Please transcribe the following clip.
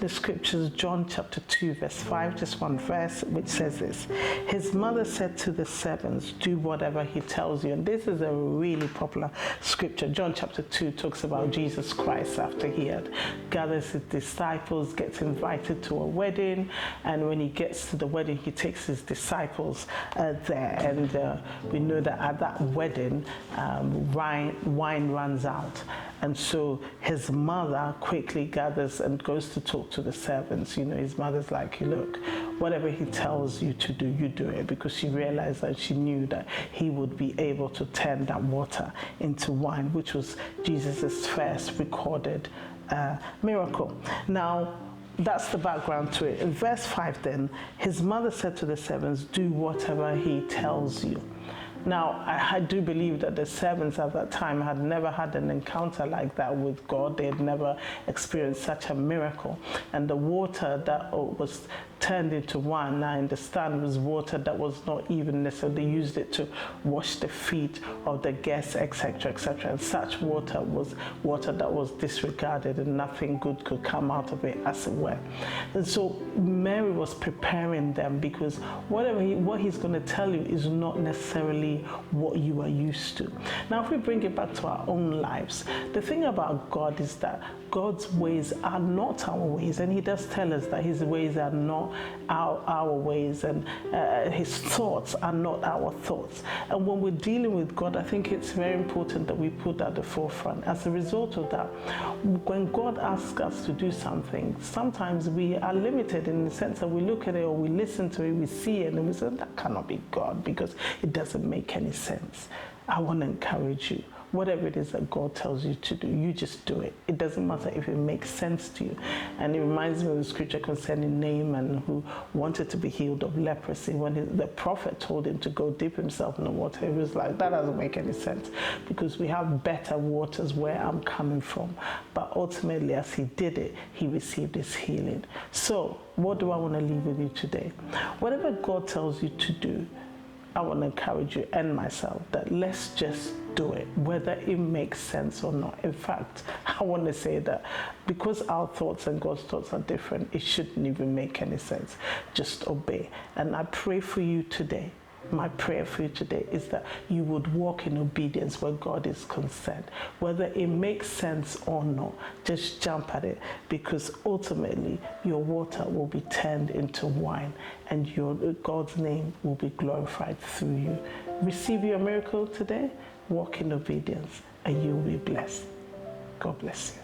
the scriptures, John chapter 2, verse 5, just one verse, which says this. His mother said to the servants, do whatever he tells you. And this is a really popular scripture. John chapter 2 talks about Jesus Christ after he had gathered his disciples, gets invited to a wedding, and when he gets to the wedding, he takes his disciples there. And we know that at that wedding, wine runs out. And so his mother quickly gathers and goes to talk to the servants. You know, his mother's like, look, whatever he tells you to do, you do it, because she realized that she knew that he would be able to turn that water into wine, which was Jesus's first recorded miracle. Now, that's the background to it. In verse 5 then, his mother said to the servants, do whatever he tells you. Now, I do believe that the servants at that time had never had an encounter like that with God. They had never experienced such a miracle. And the water that was turned into wine, I understand, was water that was not even necessarily, they used it to wash the feet of the guests, etc., etc. And such water was water that was disregarded, and nothing good could come out of it, as it were. And so Mary was preparing them, because what he's going to tell you is not necessarily what you are used to. Now, if we bring it back to our own lives, the thing about God is that God's ways are not our ways, and he does tell us that his ways are not our ways, and his thoughts are not our thoughts. And when we're dealing with God, I think it's very important that we put that at the forefront. As a result of that, when God asks us to do something, sometimes we are limited in the sense that we look at it, or we listen to it, we see it, and we say, that cannot be God, because it doesn't make any sense. I want to encourage you. Whatever it is that God tells you to do, you just do it. It doesn't matter if it makes sense to you. And it reminds me of the scripture concerning Naaman, who wanted to be healed of leprosy. When the prophet told him to go dip himself in the water, he was like, that doesn't make any sense, because we have better waters where I'm coming from. But ultimately, as he did it, he received his healing. So what do I want to leave with you today? Whatever God tells you to do, I want to encourage you and myself that let's just do it, whether it makes sense or not. In fact, I want to say that because our thoughts and God's thoughts are different, it shouldn't even make any sense. Just obey. And I pray for you today. My prayer for you today is that you would walk in obedience where God is concerned. Whether it makes sense or not, just jump at it, because ultimately your water will be turned into wine, and God's name will be glorified through you. Receive your miracle today, walk in obedience, and you will be blessed. God bless you.